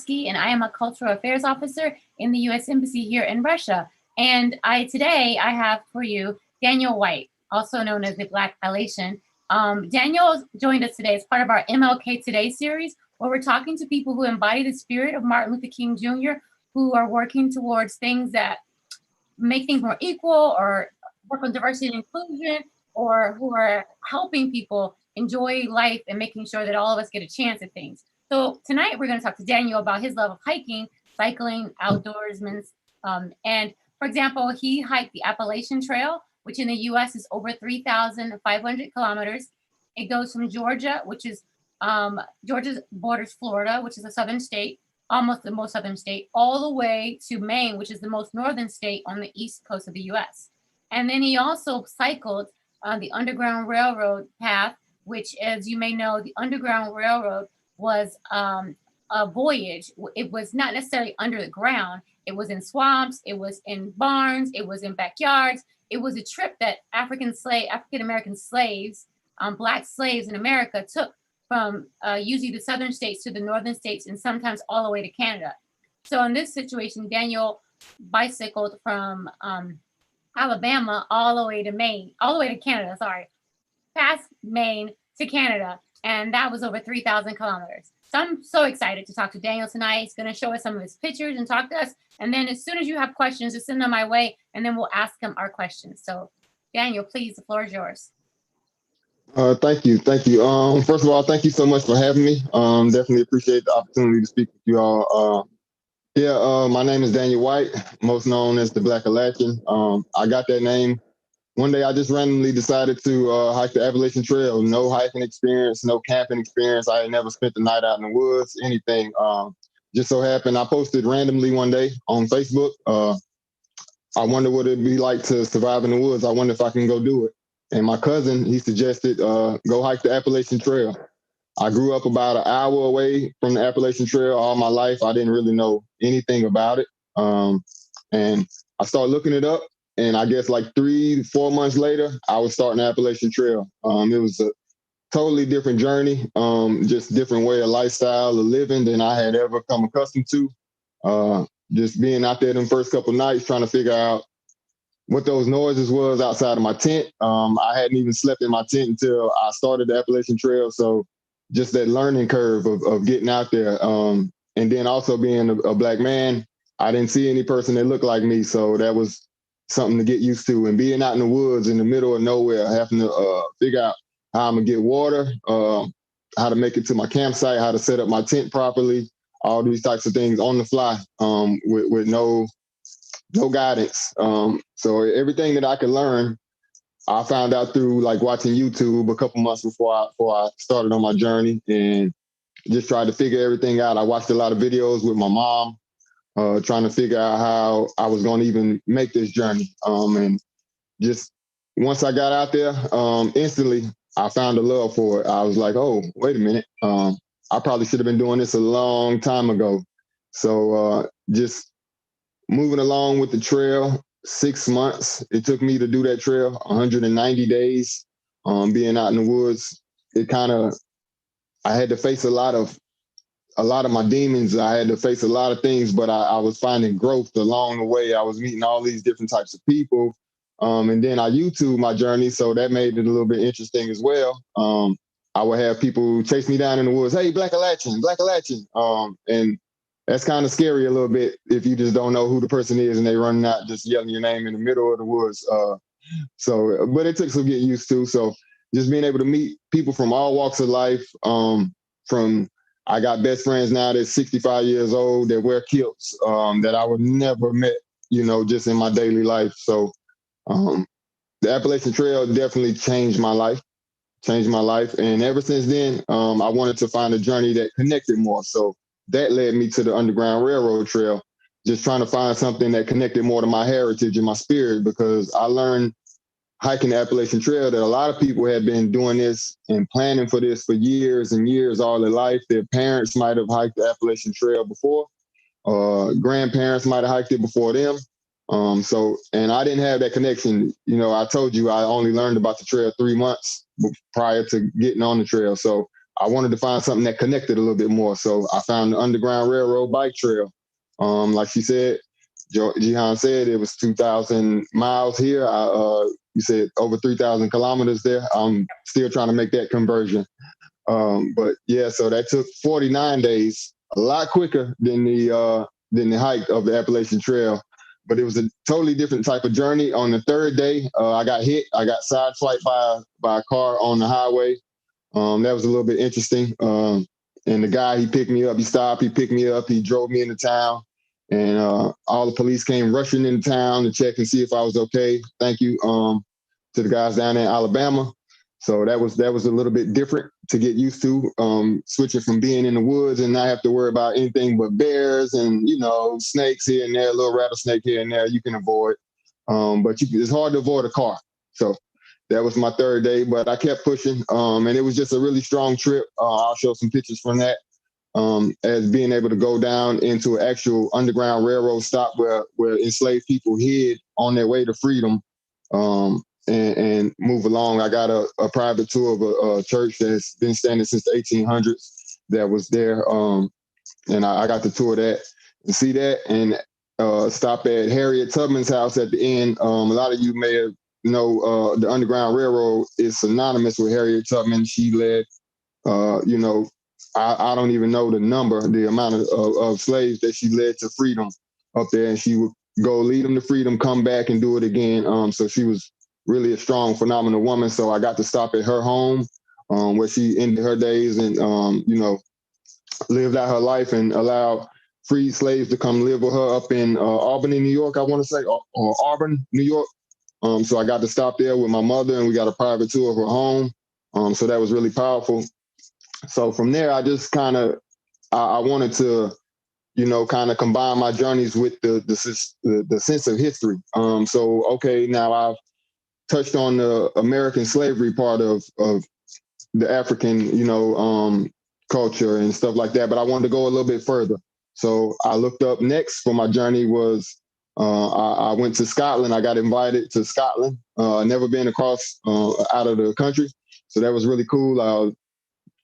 And I am a cultural affairs officer in the U.S. Embassy here in Russia. And today I have for you Daniel White, also known as the Blackalachian. Daniel joined us today as part of our MLK Today series, where we're talking to people who embody the spirit of Martin Luther King Jr., who are working towards things that make things more equal, or work on diversity and inclusion, or who are helping people enjoy life and making sure that all of us get a chance at things. So tonight we're going to talk to Daniel about his love of hiking, cycling, outdoorsmen. And for example, he hiked the Appalachian Trail, which in the US is over 3,500 kilometers. It goes from Georgia, which is Georgia borders Florida, which is a southern state, almost the most southern state, all the way to Maine, which is the most northern state on the east coast of the US. And then he also cycled the Underground Railroad path, which, as you may know, the Underground Railroad was a voyage. It was not necessarily under the ground. It was in swamps, it was in barns, it was in backyards. It was a trip that African-American slaves, Black slaves in America took from usually the southern states to the northern states, and sometimes all the way to Canada. So in this situation, Daniel bicycled from Alabama all the way to Maine, all the way to Canada, past Maine to Canada. And that was over 3,000 kilometers. So I'm so excited to talk to Daniel tonight. He's going to show us some of his pictures and talk to us. And then as soon as you have questions, just send them my way, and then we'll ask him our questions. So Daniel, please, the floor is yours. Thank you. First of all, thank you so much for having me. Definitely appreciate the opportunity to speak with you all. My name is Daniel White, most known as the Blackalachian. I got that name. One day I just randomly decided to hike the Appalachian Trail. No hiking experience, no camping experience. I had never spent the night out in the woods, anything. Just so happened I posted randomly one day on Facebook. I wonder what it'd be like to survive in the woods. I wonder if I can go do it. And my cousin, he suggested go hike the Appalachian Trail. I grew up about an hour away from the Appalachian Trail all my life. I didn't really know anything about it. And I started looking it up. And I guess like 3 to 4 months later, I was starting the Appalachian Trail. It was a totally different journey, just different way of lifestyle, of living than I had ever come accustomed to. Just being out there them first couple nights, trying to figure out what those noises was outside of my tent. I hadn't even slept in my tent until I started the Appalachian Trail. So just that learning curve of getting out there. And then also being a Black man, I didn't see any person that looked like me. So that was something to get used to. And being out in the woods in the middle of nowhere, having to figure out how I'm gonna get water, how to make it to my campsite, how to set up my tent properly, all these types of things on the fly, with no guidance. So everything that I could learn, I found out through like watching YouTube a couple months before I started on my journey, and just tried to figure everything out. I watched a lot of videos with my mom, trying to figure out how I was going to even make this journey. And just once I got out there, instantly I found a love for it. I was like, oh, wait a minute. I probably should have been doing this a long time ago. So just moving along with the trail, 6 months it took me to do that trail, 190 days, being out in the woods. I had to face a lot of my demons. I had to face a lot of things, but I was finding growth along the way. I was meeting all these different types of people. And then I YouTube my journey, so that made it a little bit interesting as well. I would have people chase me down in the woods. Hey, Blackalachian. And that's kind of scary a little bit if you just don't know who the person is and they running out just yelling your name in the middle of the woods. But it took some getting used to. So just being able to meet people from all walks of life. I got best friends now that's 65 years old that wear kilts that I would never met, just in my daily life. So the Appalachian Trail definitely changed my life. And ever since then, I wanted to find a journey that connected more. So that led me to the Underground Railroad Trail, just trying to find something that connected more to my heritage and my spirit, because I learned hiking the Appalachian Trail that a lot of people had been doing this and planning for this for years and years, all their life. Their parents might have hiked the Appalachian Trail before. Grandparents might have hiked it before them. And I didn't have that connection. I told you I only learned about the trail 3 months prior to getting on the trail. So I wanted to find something that connected a little bit more. So I found the Underground Railroad Bike Trail. Like she said, Jihan said, it was 2,000 miles here. You said over 3,000 kilometers there. I'm still trying to make that conversion. But yeah, so that took 49 days, a lot quicker than the hike of the Appalachian Trail. But it was a totally different type of journey. On the third day, I got hit. I got sideswiped by a car on the highway. That was a little bit interesting. And the guy, he picked me up. He stopped. He picked me up. He drove me into town. And all the police came rushing into town to check and see if I was okay. Thank you to the guys down there in Alabama. So that was a little bit different to get used to, switching from being in the woods and not have to worry about anything but bears and, snakes here and there, a little rattlesnake here and there you can avoid. But it's hard to avoid a car. So that was my third day, but I kept pushing. And it was just a really strong trip. I'll show some pictures from that. As being able to go down into an actual Underground Railroad stop where enslaved people hid on their way to freedom. And move along. I got a private tour of a church that's been standing since the 1800s that was there. And I got to tour that and see that and stop at Harriet Tubman's house at the end. A lot of you may know the Underground Railroad is synonymous with Harriet Tubman. She led, I don't even know the amount of slaves that she led to freedom up there. And she would go lead them to freedom, come back and do it again. So she was really a strong, phenomenal woman. So I got to stop at her home where she ended her days and, lived out her life and allowed free slaves to come live with her up in Albany, New York, I want to say, or Auburn, New York. So I got to stop there with my mother and we got a private tour of her home. So that was really powerful. So from there, I just kind of, I wanted to, kind of combine my journeys with the sense of history. So, okay, now I've touched on the American slavery part of the African, culture and stuff like that, but I wanted to go a little bit further. So I looked up next for my journey was, I went to Scotland. I got invited to Scotland. Never been across out of the country. So that was really cool. I was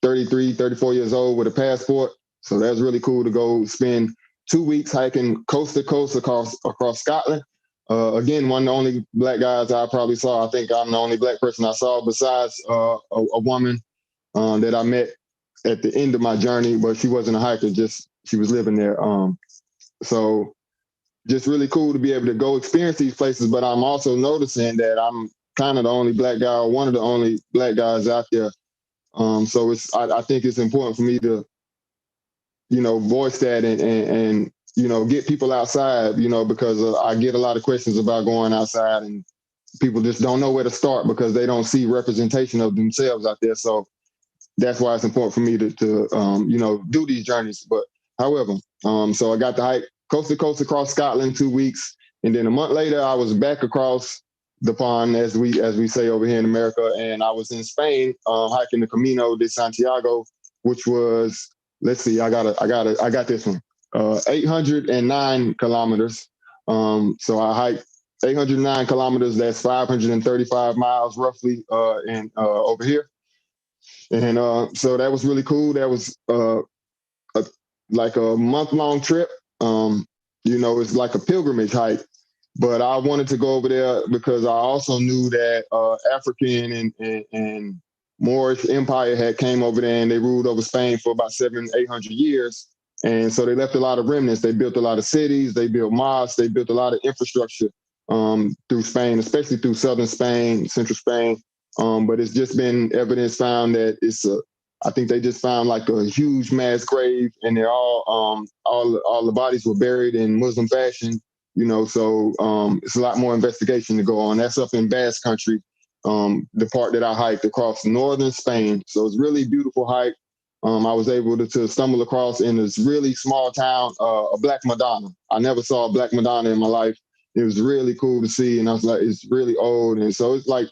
33, 34 years old with a passport. So that was really cool to go spend 2 weeks hiking coast to coast across Scotland. Again, one of the only Black guys I probably saw. I think I'm the only Black person I saw besides a woman that I met at the end of my journey, but she wasn't a hiker, just she was living there. So just really cool to be able to go experience these places, but I'm also noticing that I'm kind of the only Black guy or one of the only Black guys out there. So I think it's important for me to, voice that and get people outside, because I get a lot of questions about going outside and people just don't know where to start because they don't see representation of themselves out there. So that's why it's important for me to do these journeys. But however, so I got to hike coast to coast across Scotland 2 weeks. And then a month later, I was back across the pond, as we say over here in America. And I was in Spain hiking the Camino de Santiago, which was, let's see, I got this one, 809 kilometers. So I hiked 809 kilometers. That's 535 miles roughly over here. And so that was really cool. That was like a month-long trip. It's like a pilgrimage hike. But I wanted to go over there because I also knew that African and Moorish Empire had came over there and they ruled over Spain for about 700-800 years. And so they left a lot of remnants. They built a lot of cities. They built mosques. They built a lot of infrastructure through Spain, especially through southern Spain, central Spain. But it's just been evidence found that I think they just found like a huge mass grave, and they're all the bodies were buried in Muslim fashion, so it's a lot more investigation to go on. That's up in Basque Country, the part that I hiked across northern Spain. So it's really beautiful hike. I was able to stumble across in this really small town, a Black Madonna. I never saw a Black Madonna in my life. It was really cool to see, and I was like, it's really old. And so it's like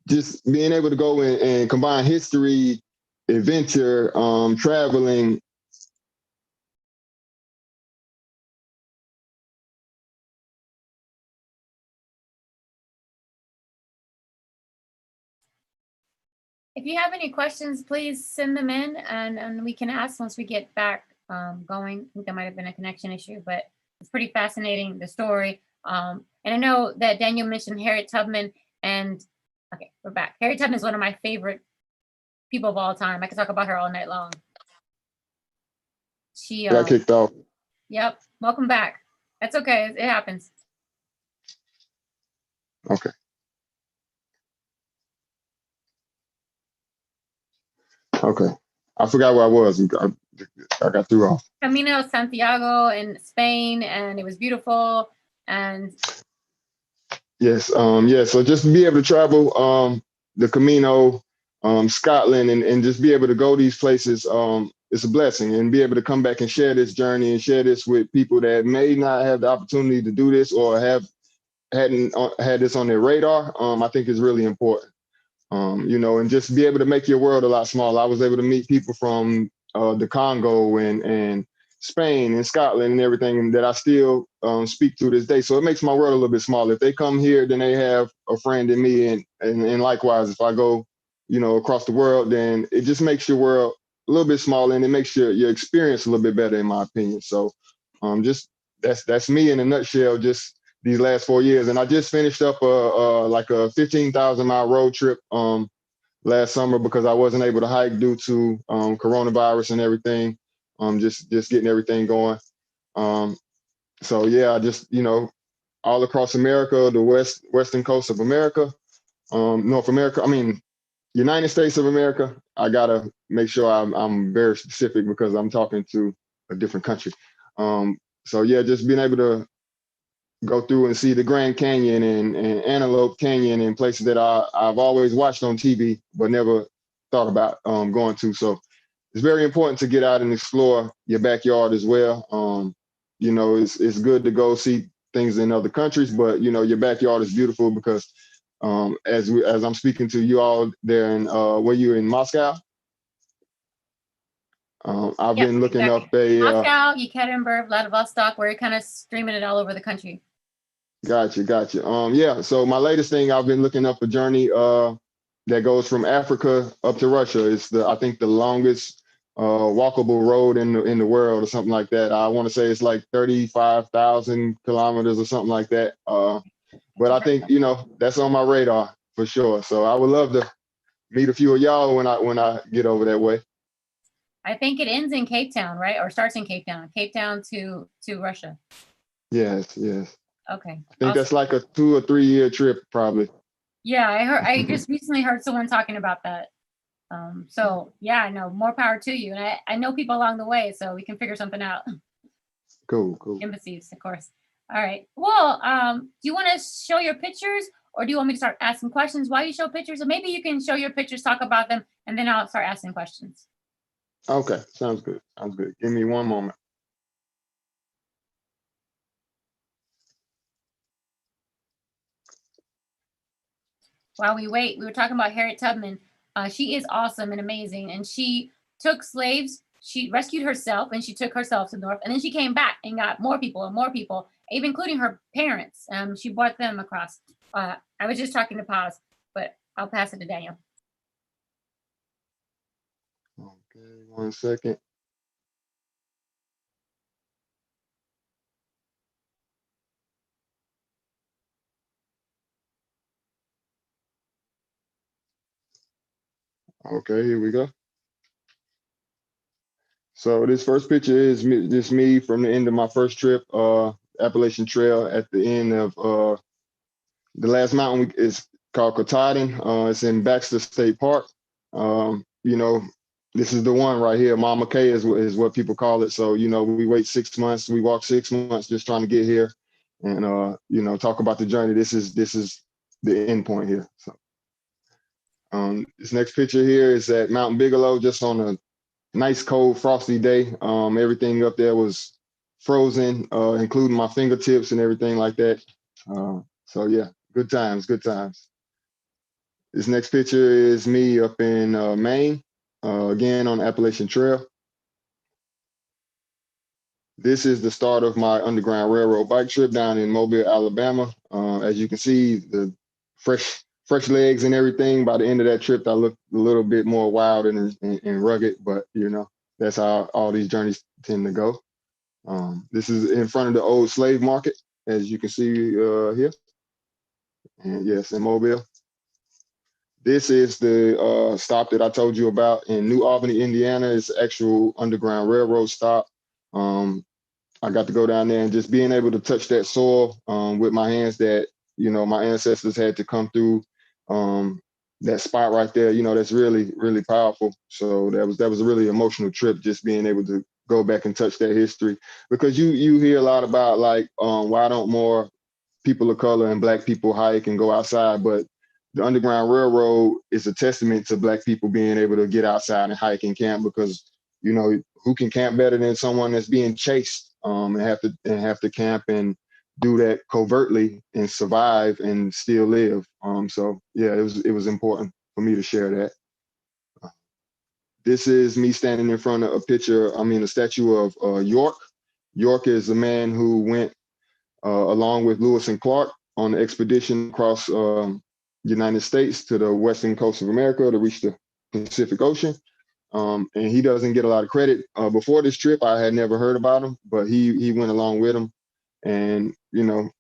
just being able to go and combine history, adventure, traveling. If you have any questions, please send them in and we can ask once we get back going. I think there might have been a connection issue, but it's pretty fascinating, the story. And I know that Daniel mentioned Harriet Tubman, and okay, we're back. Harriet Tubman is one of my favorite people of all time. I could talk about her all night long. She got kicked off. Yep. Welcome back. That's okay. It happens. Okay. Okay. I forgot where I was. I got threw off. Camino Santiago in Spain, and it was beautiful. And yes, so just to be able to travel the Camino, Scotland, and just be able to go these places, it's a blessing, and be able to come back and share this journey and share this with people that may not have the opportunity to do this or hadn't had this on their radar. I think is really important. And just be able to make your world a lot smaller. I was able to meet people from the Congo and Spain and Scotland and everything that I still speak to this day. So it makes my world a little bit smaller. If they come here, then they have a friend in me. And likewise, if I go, across the world, then it just makes your world a little bit smaller, and it makes your experience a little bit better, in my opinion. So just that's me in a nutshell, just these last 4 years. And I just finished up like a 15,000-mile road trip last summer because I wasn't able to hike due to coronavirus and everything. Just getting everything going. So yeah, I just, all across America, the western coast of America, North America, United States of America. I gotta make sure I'm very specific because I'm talking to a different country. So yeah, just being able to go through and see the Grand Canyon and Antelope Canyon and places that I've always watched on TV but never thought about going to. So it's very important to get out and explore your backyard as well. It's good to go see things in other countries, but your backyard is beautiful because as I'm speaking to you all there in were you in Moscow? I've been looking up Moscow, Yekaterinburg, Vladivostok, where you're kind of streaming it all over the country. Gotcha. Yeah. So my latest thing, I've been looking up a journey that goes from Africa up to Russia. It's I think the longest walkable road in the world or something like that. I want to say it's like 35,000 kilometers or something like that. But I think that's on my radar for sure. So I would love to meet a few of y'all when I get over that way. I think it ends in Cape Town, right? Or starts in Cape Town to Russia. Yes. Okay. I think that's like a 2 or 3 year trip, probably. Yeah, I just recently heard someone talking about that. So yeah, no, more power to you. And I know people along the way, so we can figure something out. Cool. Embassies, of course. All right. Well, do you want to show your pictures, or do you want me to start asking questions while you show pictures? Or maybe you can show your pictures, talk about them, and then I'll start asking questions. Okay, sounds good. Give me one moment. While we wait, we were talking about Harriet Tubman. She is awesome and amazing, and she took slaves. She rescued herself, and she took herself to the north, and then she came back and got more people, even including her parents. She brought them across. I was just talking to pause, but I'll pass it to Daniel. Okay, 1 second. Okay, here we go. So this first picture is me from the end of my first trip, Appalachian Trail, at the end of the last mountain is called Katahdin. It's in Baxter State Park. You know, this is the one right here. Mama K is what people call it. So, you know, we wait 6 months. We walk 6 months just trying to get here and, you know, talk about the journey. This is the end point here. So this next picture here is at Mount Bigelow, just on a nice, cold, frosty day. Everything up there was frozen, including my fingertips and everything like that. So yeah, good times, good times. This next picture is me up in Maine, again on the Appalachian Trail. This is the start of my Underground Railroad bike trip down in Mobile, Alabama. As you can see, the fresh legs and everything. By the end of that trip, I looked a little bit more wild and rugged, but you know, that's how all these journeys tend to go. This is in front of the old slave market, as you can see here. And yes, in Mobile. This is the stop that I told you about in New Albany, Indiana. It's an actual Underground Railroad stop. I got to go down there and just being able to touch that soil with my hands that, you know, my ancestors had to come through that spot right there. You know, that's really, really powerful. So that was a really emotional trip, just being able to go back and touch that history, because you hear a lot about like, why don't more people of color and Black people hike and go outside? But the Underground Railroad is a testament to Black people being able to get outside and hike and camp, because, you know, who can camp better than someone that's being chased and have to camp and do that covertly and survive and still live. So yeah, it was important for me to share that. This is me standing in front of a statue of York. York is a man who went along with Lewis and Clark on the expedition across United States to the western coast of America to reach the Pacific Ocean. And he doesn't get a lot of credit. Before this trip, I had never heard about him, but he went along with him. And, you know,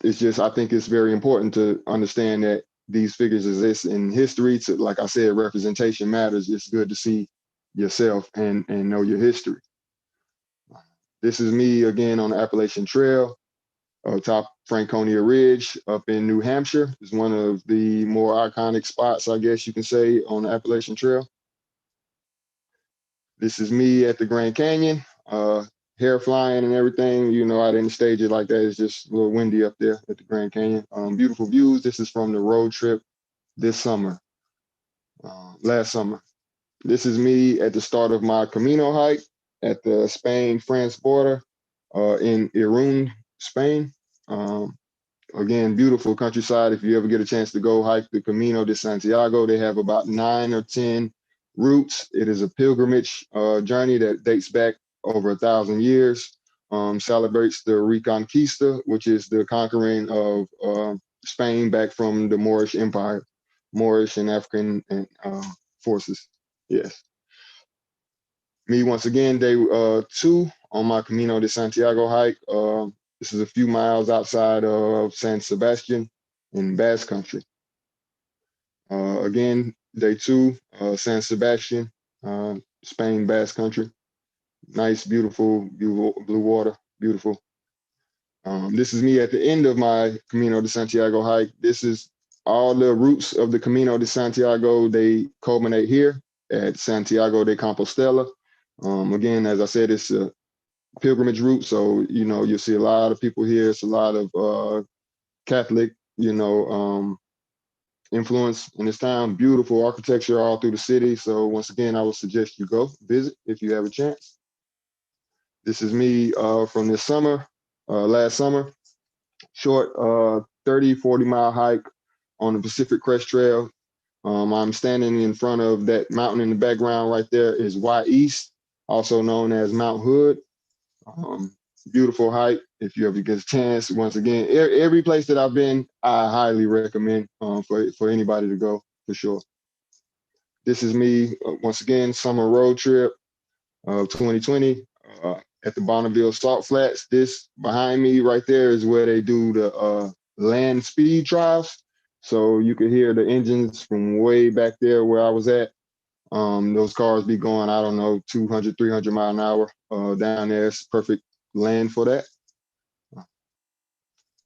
it's just, I think it's very important to understand that these figures exist in history. To, like I said, representation matters. It's good to see yourself and know your history. This is me again on the Appalachian Trail. Top Franconia Ridge up in New Hampshire is one of the more iconic spots, I guess you can say, on the Appalachian Trail. This is me at the Grand Canyon, hair flying and everything. You know, I didn't stage it like that. It's just a little windy up there at the Grand Canyon. Beautiful views. This is from the road trip this summer, last summer. This is me at the start of my Camino hike at the Spain-France border in Irún, Spain. Again, beautiful countryside. If you ever get a chance to go hike the Camino de Santiago, they have about 9 or 10 routes. It is a pilgrimage journey that dates back over 1,000 years. Celebrates the Reconquista, which is the conquering of Spain back from the Moorish Empire, Moorish and African forces. Yes. Me once again, day 2 on my Camino de Santiago hike. This is a few miles outside of San Sebastian in Basque Country. Again, day 2, San Sebastian, Spain, Basque Country. Nice, beautiful, blue water, beautiful. This is me at the end of my Camino de Santiago hike. This is all the routes of the Camino de Santiago. They culminate here at Santiago de Compostela. Again, as I said, it's a pilgrimage route, so you know you'll see a lot of people here. It's a lot of Catholic, you know, influence in this town. Beautiful architecture all through the city. So once again, I would suggest you go visit if you have a chance. This is me from this summer, last summer. Short 30-40 mile hike on the Pacific Crest Trail. I'm standing in front of that mountain in the background right there is Y East, also known as Mount Hood. Beautiful hike if you ever get a chance. Once again, every place that I've been, I highly recommend for anybody to go, for sure. This is me, once again, summer road trip of 2020 at the Bonneville Salt Flats. This behind me right there is where they do the land speed trials. So you could hear the engines from way back there where I was at. Those cars be going, I don't know, 200, 300 mile an hour down there. It's perfect land for that.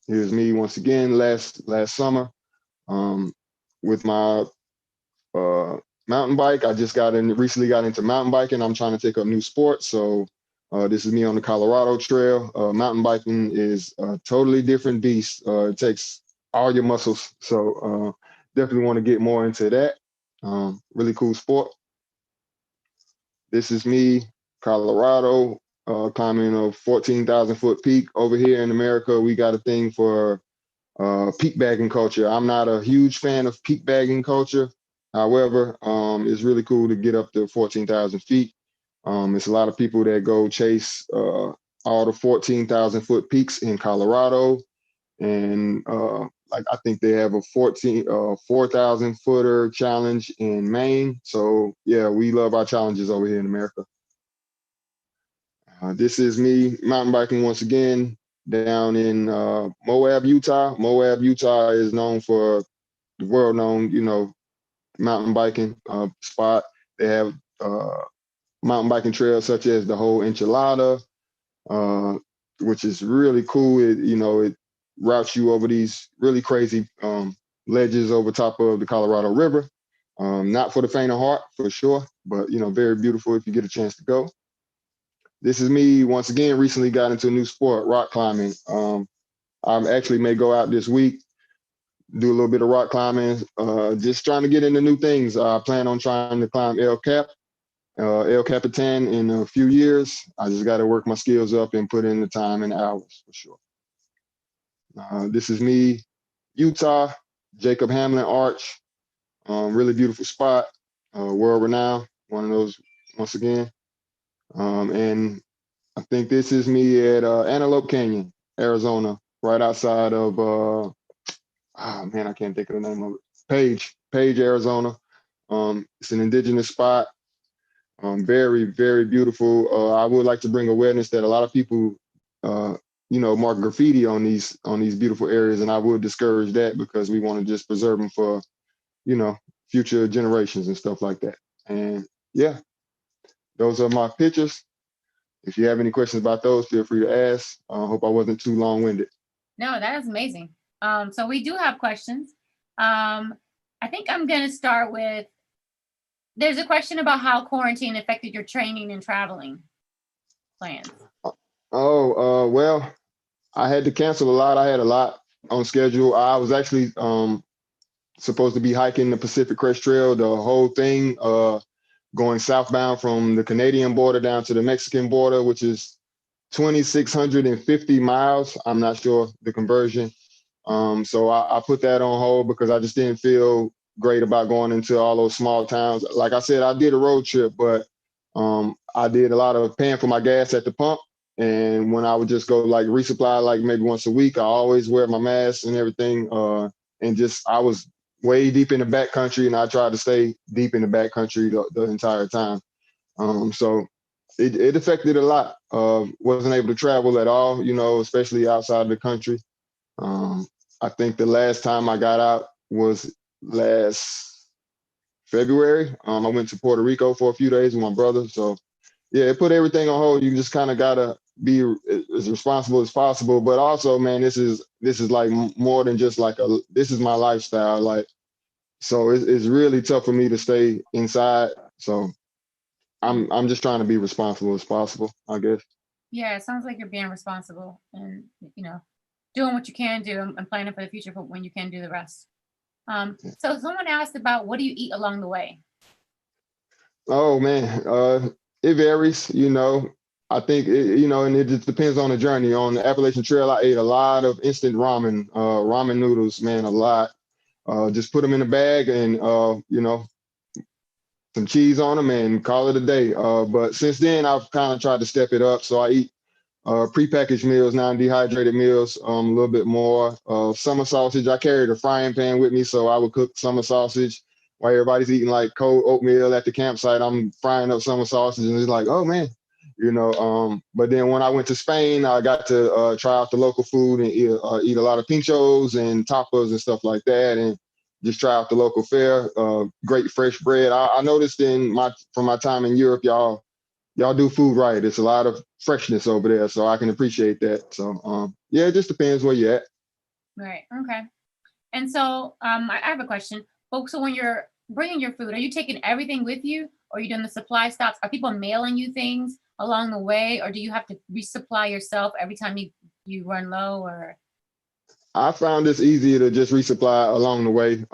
Here's me once again last summer. With my mountain bike, I just recently got into mountain biking. I'm trying to take up new sports. So this is me on the Colorado Trail. Mountain biking is a totally different beast. It takes all your muscles. So definitely want to get more into that. Really cool sport. This is me, Colorado, climbing a 14,000 foot peak. Over here in America, we got a thing for peak bagging culture. I'm not a huge fan of peak bagging culture. However, it's really cool to get up to 14,000 feet. It's a lot of people that go chase all the 14,000 foot peaks in Colorado. And like I think they have a 4,000 footer challenge in Maine. So yeah, we love our challenges over here in America. This is me mountain biking once again down in Moab, Utah. Moab, Utah is known for the world known, mountain biking spot. They have mountain biking trails such as the whole Enchilada, which is really cool. It routes you over these really crazy ledges over top of the Colorado River. Not for the faint of heart, for sure, but very beautiful if you get a chance to go. This is me once again. Recently got into a new sport, rock climbing. I actually may go out this week, do a little bit of rock climbing, just trying to get into new things. I plan on trying to climb El Capitan in a few years. I just got to work my skills up and put in the time and hours for sure. This is me, Utah, Jacob Hamlin Arch. Really beautiful spot, world renowned, one of those once again. And I think this is me at Antelope Canyon, Arizona, right outside of, I can't think of the name of it. Page, Arizona. It's an indigenous spot. Very, very beautiful. I would like to bring awareness that a lot of people, mark graffiti on these beautiful areas, and I would discourage that because we want to just preserve them for, future generations and stuff like that. And yeah, those are my pictures. If you have any questions about those, feel free to ask. I hope I wasn't too long-winded. No, that is amazing. So we do have questions. I think I'm going to start with, there's a question about how quarantine affected your training and traveling plans. Well, I had to cancel a lot. I had a lot on schedule. I was actually supposed to be hiking the Pacific Crest Trail, the whole thing, going southbound from the Canadian border down to the Mexican border, which is 2,650 miles. I'm not sure the conversion. So I put that on hold because I just didn't feel great about going into all those small towns. Like I said, I did a road trip, but I did a lot of paying for my gas at the pump. And when I would just go like resupply, like maybe once a week, I always wear my mask and everything. I was way deep in the backcountry, and I tried to stay deep in the backcountry the entire time. So it affected a lot. Wasn't able to travel at all, especially outside of the country. I think the last time I got out was last February. I went to Puerto Rico for a few days with my brother. So yeah, it put everything on hold. You just kind of gotta be as responsible as possible. But also, man, this is like more than just like this is my lifestyle. Like, so it's really tough for me to stay inside. So I'm just trying to be responsible as possible, I guess. Yeah, it sounds like you're being responsible and doing what you can do and planning for the future for when you can do the rest. So someone asked about, what do you eat along the way? Oh man, it varies. I think and it just depends on the journey. On the Appalachian Trail, I ate a lot of instant ramen noodles, man, a lot. Just put them in a bag and some cheese on them and call it a day. But since then, I've kind of tried to step it up. So I eat prepackaged meals now, dehydrated meals, a little bit more. Summer sausage. I carried a frying pan with me, so I would cook summer sausage while everybody's eating like cold oatmeal at the campsite. I'm frying up summer sausage, and it's like, oh man, But then when I went to Spain, I got to try out the local food and eat a lot of pinchos and tapas and stuff like that, and just try out the local fare. Great fresh bread. I noticed from my time in Europe, y'all do food right. It's a lot of freshness over there, so I can appreciate that. So yeah, it just depends where you're at. Right. Okay. And so I have a question. Folks, so when you're bringing your food, are you taking everything with you? Or are you doing the supply stops? Are people mailing you things along the way? Or do you have to resupply yourself every time you run low? Or I found it's easier to just resupply along the way.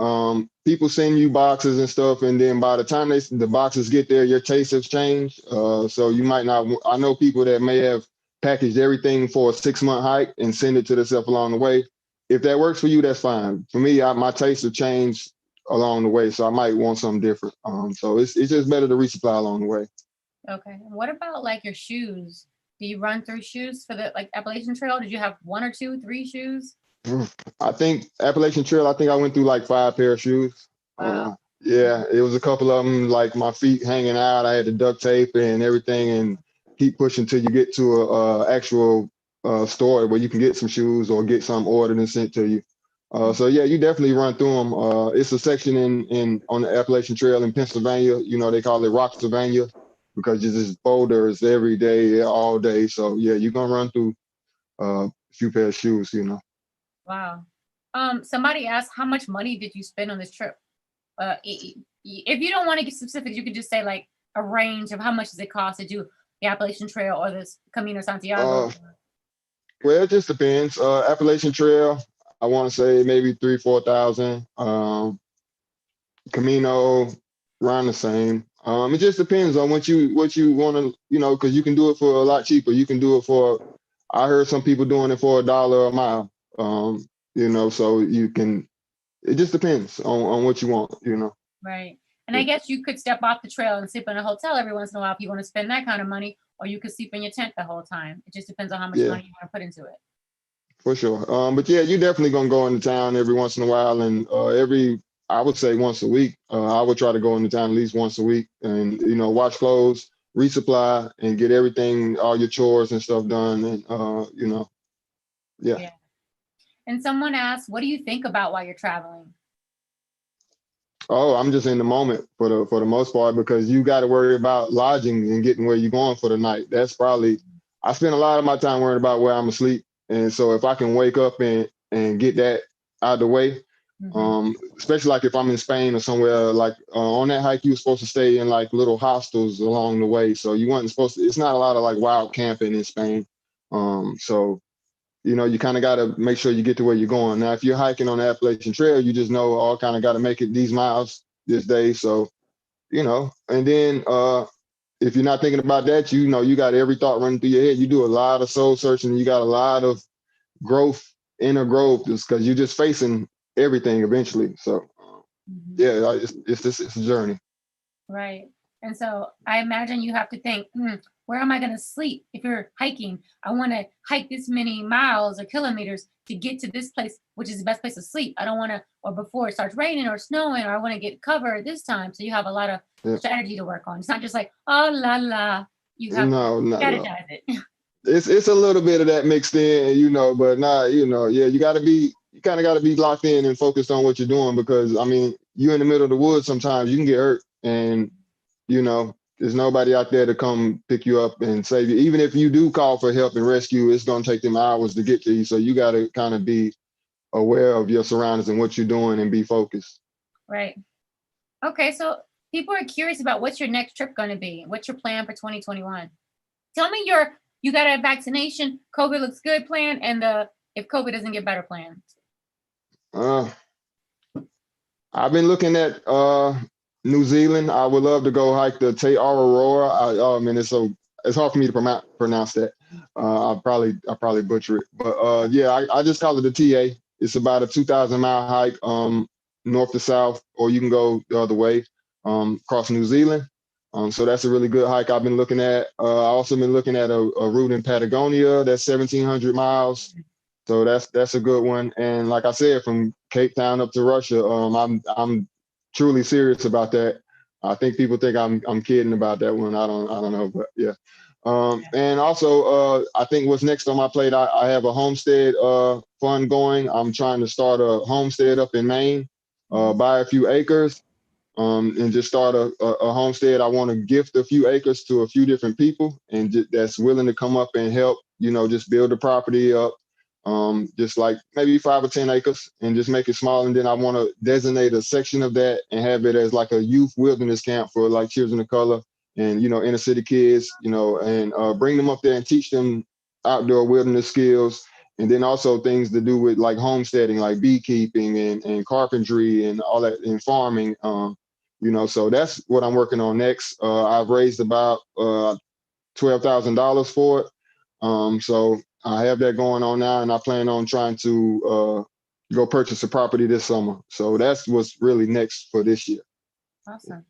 People send you boxes and stuff, and then by the time the boxes get there, your taste has changed. So you might not. I know people that may have packaged everything for a 6-month hike and send it to themselves along the way. If that works for you, that's fine. For me, my taste have changed along the way, so I might want something different. So it's just better to resupply along the way. okay. And what about like your shoes? Do you run through shoes for the like Appalachian Trail? Did you have 1 or 2, 3 shoes? I think Appalachian Trail, I think I went through like 5 pair of shoes. Wow. Yeah, it was a couple of them, like my feet hanging out. I had the duct tape and everything and keep pushing till you get to a actual store where you can get some shoes or get some ordered and sent to you. So yeah, you definitely run through them. It's a section on the Appalachian Trail in Pennsylvania. You know, they call it Rocksylvania because there's just boulders every day, all day. So yeah, you're gonna run through a few pair of shoes, you know. Wow. Somebody asked, how much money did you spend on this trip? If you don't want to get specifics, you can just say like a range of how much does it cost to do the Appalachian Trail or this Camino Santiago. Well, it just depends. Appalachian Trail, I want to say maybe 3,000-4,000. Camino, around the same. It just depends on what you want to, you know, because you can do it for a lot cheaper. You can do it for. I heard some people doing it for $1 a mile. You know, so you can. It just depends on what you want, you know. Right. And I guess you could step off the trail and sleep in a hotel every once in a while if you want to spend that kind of money, or you could sleep in your tent the whole time. It just depends on how much money you want to put into it. For sure. But yeah, you're definitely gonna go into town every once in a while, and I would say once a week. I would try to go into town at least once a week, and you know, wash clothes, resupply, and get everything, all your chores and stuff done, and you know, yeah. And someone asked, what do you think about while you're traveling? Oh, I'm just in the moment for the most part because you got to worry about lodging and getting where you're going for the night. That's probably I spend a lot of my time worrying about where I'm asleep, and so if I can wake up and get that out of the way, especially like if I'm in Spain or somewhere like on that hike, you were supposed to stay in like little hostels along the way, so you weren't supposed to. It's not a lot of like wild camping in Spain, so. You know, you kind of got to make sure you get to where you're going. Now, if you're hiking on the Appalachian Trail, you just know all kind of got to make it these miles this day. So, you know, and then if you're not thinking about that, you know, you got every thought running through your head. You do a lot of soul searching. And you got a lot of growth, inner growth, just because you're just facing everything eventually. So, yeah, it's a journey. Right. And so I imagine you have to think, where am I going to sleep? If you're hiking, I want to hike this many miles or kilometers to get to this place, which is the best place to sleep. I don't want to, or before it starts raining or snowing, or I want to get covered this time. So you have a lot of strategy to work on. It's not just like, oh, la, la. You have to strategize it. It's a little bit of that mixed in, you know, but not, you know, yeah, you kind of got to be locked in and focused on what you're doing because, I mean, you're in the middle of the woods sometimes, you can get hurt and, you know, there's nobody out there to come pick you up and save you. Even if you do call for help and rescue, it's going to take them hours to get to you. So you got to kind of be aware of your surroundings and what you're doing and be focused. Right. Okay. So people are curious about what's your next trip going to be? What's your plan for 2021? Tell me you got a vaccination, COVID looks good plan, and if COVID doesn't get better plan. I've been looking at New Zealand. I would love to go hike the Te Aurora. And it's hard for me to pronounce that. I'll probably butcher it. But yeah, I just call it the TA. It's about a 2,000-mile hike north to south, or you can go the other way across New Zealand. So that's a really good hike I've been looking at. I also been looking at a route in Patagonia that's 1,700 miles. So that's a good one. And like I said, from Cape Town up to Russia, I'm truly serious about that. I think people think I'm kidding about that one. I don't know, but yeah. And also, I think what's next on my plate, I have a homestead fund going. I'm trying to start a homestead up in Maine, buy a few acres, and just start a homestead. I want to gift a few acres to a few different people, and that's willing to come up and help. You know, just build the property up. just like maybe 5 or 10 acres, and just make it small. And then I want to designate a section of that and have it as like a youth wilderness camp for like children of color and, you know, inner city kids, you know, and bring them up there and teach them outdoor wilderness skills. And then also things to do with like homesteading, like beekeeping and carpentry and all that, and farming. You know, so that's what I'm working on next. I've raised about $12,000 for it. So I have that going on now, and I plan on trying to go purchase a property this summer. So that's what's really next for this year. Awesome.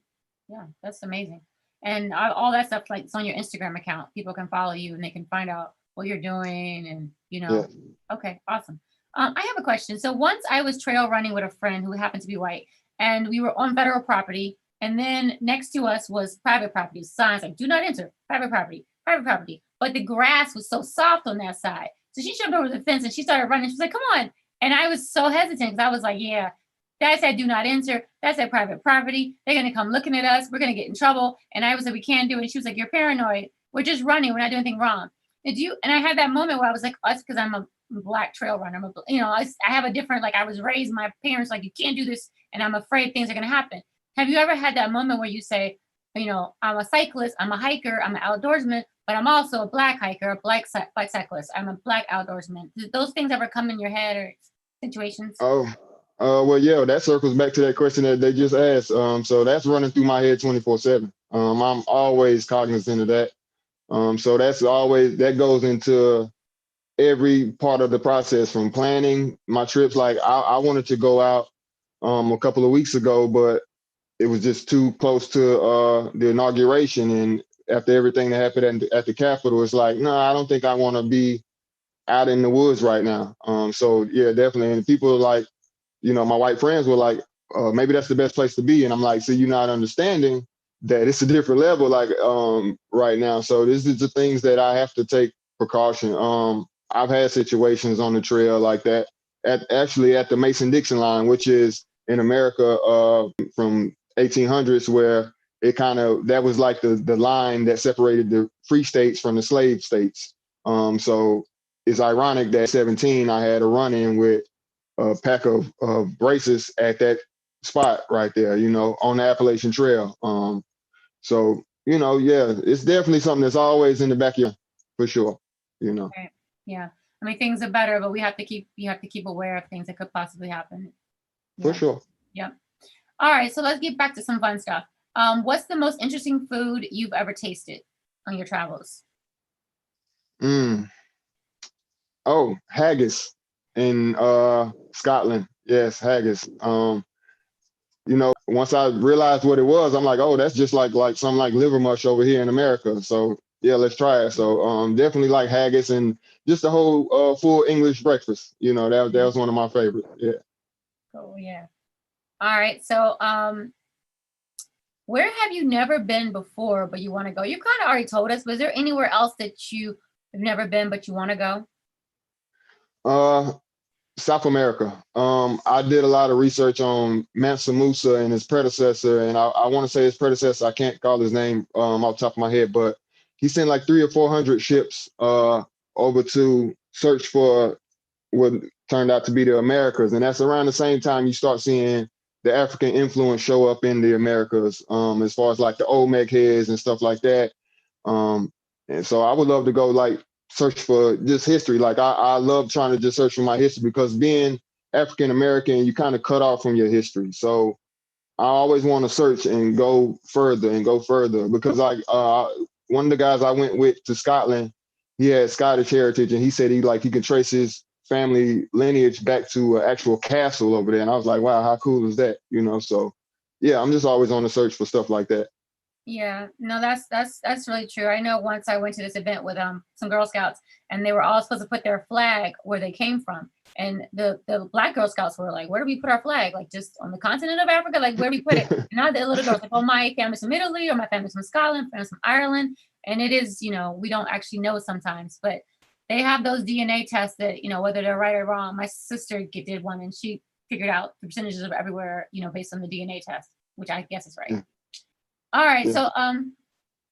Yeah, that's amazing. And all that stuff, like, it's on your Instagram account. People can follow you and they can find out what you're doing, and, you know. Yeah. Okay, awesome. I have a question. So once I was trail running with a friend who happened to be white, and we were on federal property, and then next to us was private property, signs like "Do not enter, private property, private property." But the grass was so soft on that side. So she jumped over the fence and she started running. She was like, "Come on." And I was so hesitant because I was like, yeah, that said do not enter. That said private property. They're going to come looking at us. We're going to get in trouble. And I was like, we can't do it. And she was like, you're paranoid. We're just running. We're not doing anything wrong. And I had that moment where I was like, oh, that's because I'm a Black trail runner. I have a different, like, I was raised, my parents like, you can't do this. And I'm afraid things are going to happen. Have you ever had that moment where you say, I'm a cyclist, I'm a hiker, I'm an outdoorsman, but I'm also a Black hiker, a Black cyclist, I'm a Black outdoorsman? Did those things ever come in your head or situations? Well, yeah, that circles back to that question that they just asked. So that's running through my head 24/7. I'm always cognizant of that. So that goes into every part of the process, from planning my trips. Like I wanted to go out a couple of weeks ago, but it was just too close to the inauguration. And after everything that happened at the Capitol, it's like, no, I don't think I want to be out in the woods right now. So yeah, definitely. And people are like, my white friends were like, maybe that's the best place to be. And I'm like, so you're not understanding that it's a different level, like right now. So this is the things that I have to take precaution. I've had situations on the trail like that at the Mason-Dixon line, which is in America from 1800s, where that was like the line that separated the free states from the slave states. So it's ironic that at 17, I had a run-in with a pack of braces at that spot right there, on the Appalachian Trail. So, yeah, it's definitely something that's always in the back of your, for sure, Right. Yeah. I mean, things are better, but you have to keep aware of things that could possibly happen. For sure. Yep. All right. So let's get back to some fun stuff. What's the most interesting food you've ever tasted on your travels? Oh, haggis in Scotland. Yes, haggis. Once I realized what it was, I'm like, oh, that's just like some like liver mush over here in America. So yeah, let's try it. So definitely like haggis and just the whole full English breakfast. That was one of my favorites. Yeah. Oh yeah. All right. So where have you never been before but you want to go? You kind of already told us, but is there anywhere else that you have never been but you want to go? South America. I did a lot of research on Mansa Musa and his predecessor, and I want to say his predecessor. I can't call his name off the top of my head, but he sent like 300 or 400 ships over to search for what turned out to be the Americas, and that's around the same time you start seeing the African influence show up in the Americas, as far as like the Olmec heads and stuff like that. And so I would love to go like search for just history. Like I love trying to just search for my history, because being African American, you kind of cut off from your history. So I always want to search and go further because one of the guys I went with to Scotland, he had Scottish heritage, and he said he can trace his family lineage back to an actual castle over there. And I was like, wow, how cool is that? So yeah, I'm just always on the search for stuff like that. Yeah, no, that's really true. I know once I went to this event with some Girl Scouts, and they were all supposed to put their flag where they came from. And the Black Girl Scouts were like, where do we put our flag? Like, just on the continent of Africa? Like, where do we put it? And now the little girls like, oh, my family's from Italy, or my family's from Scotland, family's from Ireland. And it is, we don't actually know sometimes, but they have those DNA tests that, whether they're right or wrong. My sister did one, and she figured out the percentages of everywhere, based on the DNA test, which I guess is right. All right. Yeah. So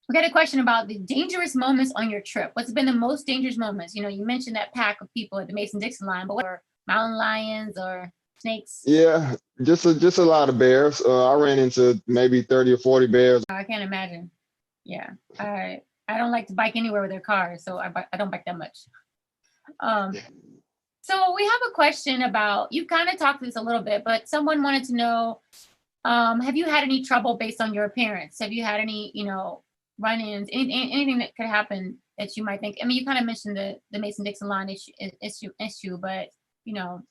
We got a question about the dangerous moments on your trip. What's been the most dangerous moments? You know, you mentioned that pack of people at the Mason-Dixon line, but what are mountain lions or snakes? Yeah, just a lot of bears. I ran into maybe 30 or 40 bears. I can't imagine. Yeah, I don't like to bike anywhere with their cars, so I don't bike that much. So we have a question about, you kind of talked this a little bit, but someone wanted to know, have you had any trouble based on your appearance? Have you had any, you know, run-ins, anything that could happen that you might think? I mean, you kind of mentioned the Mason-Dixon line issue, but you know.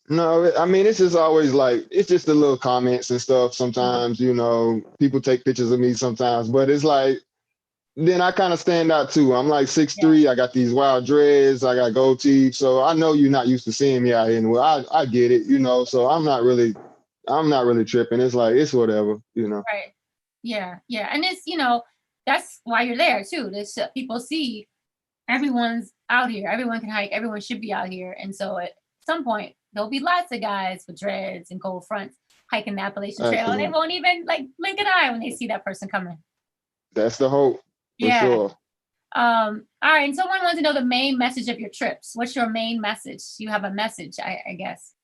No, I mean, it's just always like, it's just the little comments and stuff. Sometimes, you know, people take pictures of me sometimes, but it's like, then I kind of stand out too. I'm like 6'3", I got these wild dreads, I got gold teeth. So I know you're not used to seeing me out here. And well, I get it, you know, so I'm not really tripping. It's like, it's whatever, you know. Right. Yeah. And it's, you know, that's why you're there too. This people see everyone's out here. Everyone can hike. Everyone should be out here. And so at some point, there'll be lots of guys with dreads and gold fronts hiking the Appalachian Trail. Absolutely. And they won't even like blink an eye when they see that person coming. That's the hope. For sure. All right. And someone wants to know the main message of your trips. What's your main message? You have a message, I guess.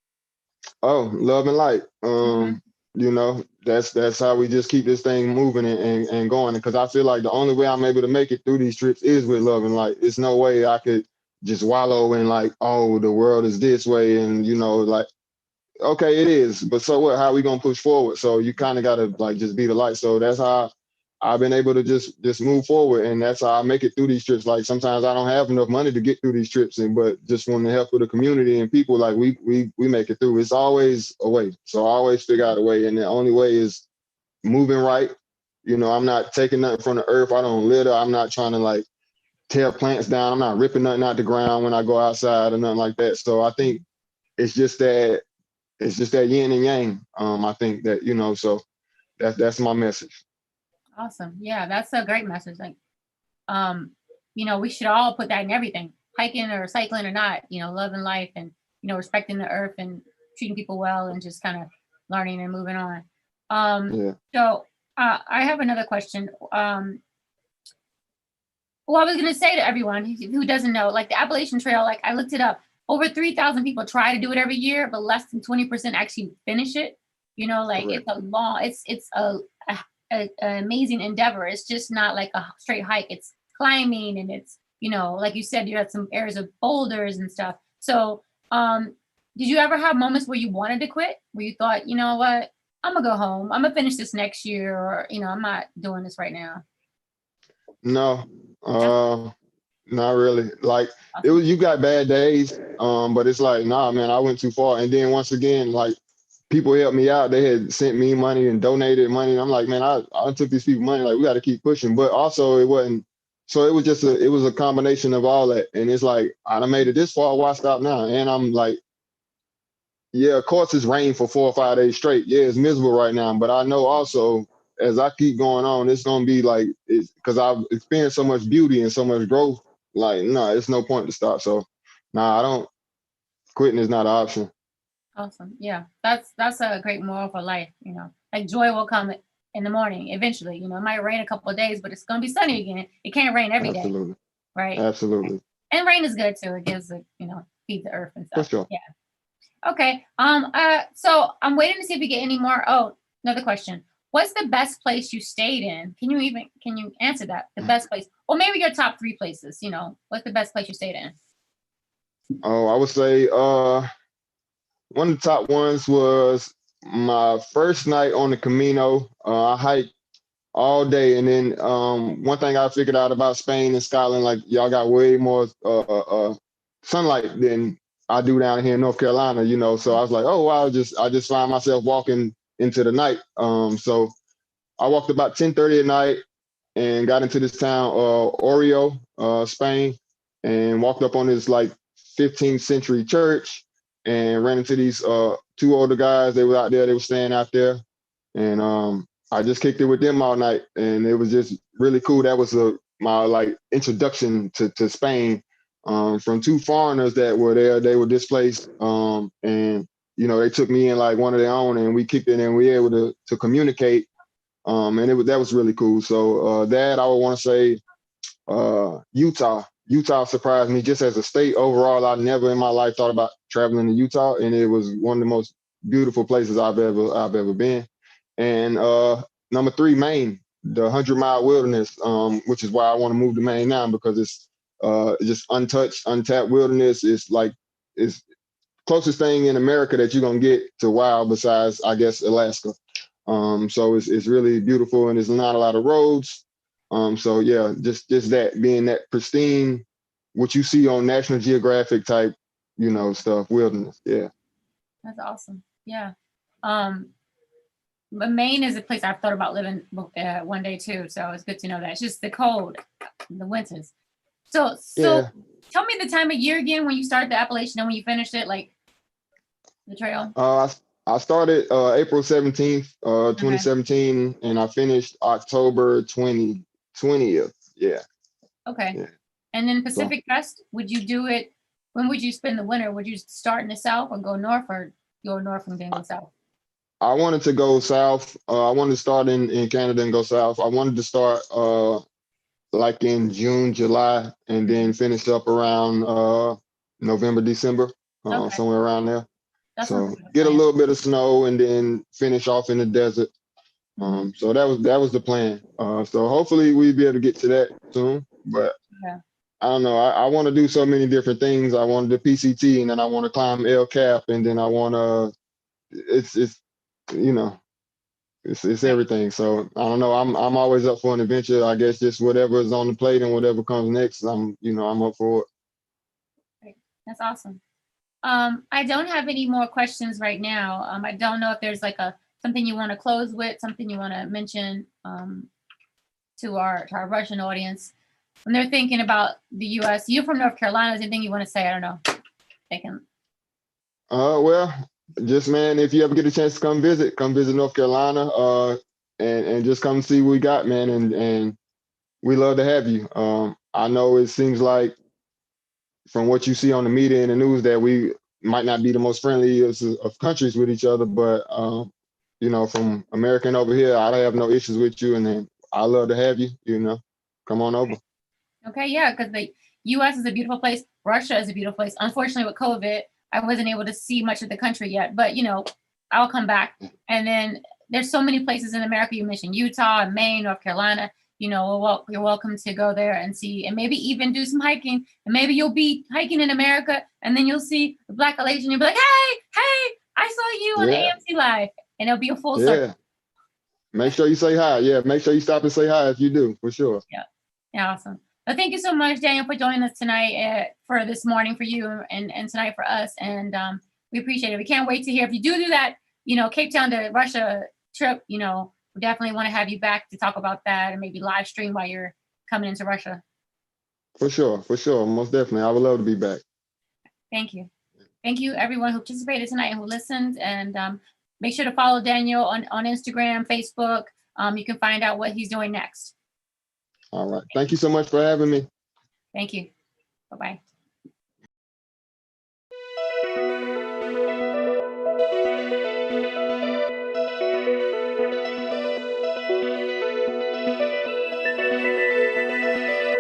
Oh, love and light. You know, that's how we just keep this thing moving and going. Because I feel like the only way I'm able to make it through these trips is with love and light. It's no way I could just wallow in like, oh, the world is this way. And, you know, like, okay, it is. But so what? How are we going to push forward? So you kind of got to like just be the light. So that's how I've been able to just move forward, and that's how I make it through these trips. Like sometimes I don't have enough money to get through these trips, but just want the help of the community and people, like we make it through. It's always a way, so I always figure out a way, and the only way is moving right. You know, I'm not taking nothing from the earth. I don't litter. I'm not trying to like tear plants down. I'm not ripping nothing out the ground when I go outside or nothing like that. So I think it's just that yin and yang. I think that, you know, so that's my message. Awesome. Yeah, that's a great message. Like, you know, we should all put that in everything, hiking or cycling or not, you know, loving life and, you know, respecting the earth and treating people well and just kind of learning and moving on. So I have another question. Well, I was going to say to everyone who doesn't know, like the Appalachian Trail, like I looked it up, over 3,000 people try to do it every year, but less than 20% actually finish it. You know, like Correct. It's a long, it's an amazing endeavor. It's just not like a straight hike. It's climbing and it's, you know, like you said, you had some areas of boulders and stuff. So did you ever have moments where you wanted to quit, where you thought, you know what, I'm gonna go home, I'm gonna finish this next year, or, you know, I'm not doing this right now? No, not really. Like it was, you got bad days, but it's like, nah, man, I went too far. And then once again, like people helped me out. They had sent me money and donated money. And I'm like, man, I took these people money. Like, we got to keep pushing. But also it wasn't, so it was just it was a combination of all that. And it's like, I done made it this far, why stop now? And I'm like, yeah, of course it's rained for 4 or 5 days straight. Yeah, it's miserable right now. But I know also as I keep going on, it's going to be like, because I've experienced so much beauty and so much growth. Like, no, it's no point to stop. So, quitting is not an option. Awesome. Yeah, that's a great moral for life. You know, like joy will come in the morning eventually. You know, it might rain a couple of days, but it's going to be sunny again. It can't rain every day. Absolutely. Right. Absolutely. And rain is good too. It gives it, you know, feeds the earth and stuff. For sure. Yeah. Okay. So I'm waiting to see if we get any more. Oh, another question. What's the best place you stayed in? Can you answer that? The best place, or maybe your top 3 places? You know, what's the best place you stayed in? Oh, I would say one of the top ones was my first night on the Camino. I hiked all day, and then one thing I figured out about Spain and Scotland, like y'all got way more sunlight than I do down here in North Carolina, you know. So I was like, oh wow, I just find myself walking into the night. So I walked about 10:30 at night and got into this town, Oreo, Spain, and walked up on this like 15th century church and ran into these 2 older guys. They were out there, they were staying out there. And I just kicked it with them all night. And it was just really cool. That was my like introduction to Spain, from 2 foreigners that were there. They were displaced. And, you know, they took me in like one of their own, and we kicked it, and we were able to communicate And that was really cool. So that I would want to say Utah. Utah surprised me just as a state overall. I never in my life thought about traveling to Utah, and it was one of the most beautiful places I've ever been. And number 3, Maine, the 100-mile wilderness, which is why I want to move to Maine now, because it's just untouched, untapped wilderness. It's closest thing in America that you're gonna get to wild besides, I guess, Alaska. So it's really beautiful, and there's not a lot of roads. So yeah, just that being that pristine, what you see on National Geographic type, stuff, wilderness. Yeah. That's awesome. Yeah. But Maine is a place I've thought about living one day too. So it's good to know that. It's just the cold, the winters. So Yeah. Tell me the time of year again when you started the Appalachian and when you finished it, like the trail. I started April 17th, 2017, and I finished October 20th. Yeah. Okay. Yeah. And then Pacific Crest, would you do it? When would you spend the winter? Would you start in the south or go north, or go north and then go south? I wanted to go south. I wanted to start in Canada and go south. I wanted to start like in June, July, and then finish up around November, December, somewhere around there. So get a little bit of snow and then finish off in the desert. So that was the plan. So hopefully we'll be able to get to that soon. But I don't know. I want to do so many different things. I want to do PCT, and then I want to climb El Cap, and then I want to. It's everything. So I don't know. I'm always up for an adventure. I guess just whatever is on the plate and whatever comes next, I'm up for it. Great. That's awesome. I don't have any more questions right now. I don't know if there's like something you want to close with, something you want to mention to our Russian audience when they're thinking about the U.S. You're from North Carolina. Is there anything you want to say? I don't know. They can. Well, just man, if you ever get a chance to come visit North Carolina, and just come see what we got, man, and we love to have you. I know it seems like from what you see on the media and the news that we might not be the most friendly of countries with each other, but from American over here, I have no issues with you, and then I love to have you. Come on over. Okay, yeah, because the U.S. is a beautiful place. Russia is a beautiful place. Unfortunately, with COVID, I wasn't able to see much of the country yet, but I'll come back. And then there's so many places in America. You mentioned Utah and Maine, North Carolina. You're welcome to go there and see, and maybe even do some hiking. And maybe you'll be hiking in America, and then you'll see the Blackalachian. You'll be like, hey, I saw you on the AMC Live, and it'll be a full circle. Make sure you say hi. Yeah, make sure you stop and say hi if you do, for sure. Yeah, awesome. Well, thank you so much, Daniel, for joining us tonight for this morning for you and tonight for us. And we appreciate it. We can't wait to hear if you do that, Cape Town to Russia trip, we definitely want to have you back to talk about that and maybe live stream while you're coming into Russia. For sure. Most definitely. I would love to be back. Thank you. Thank you, everyone who participated tonight and who listened. And make sure to follow Daniel on Instagram, Facebook. You can find out what he's doing next. All right. Thank you so much for having me. Thank you. Bye-bye.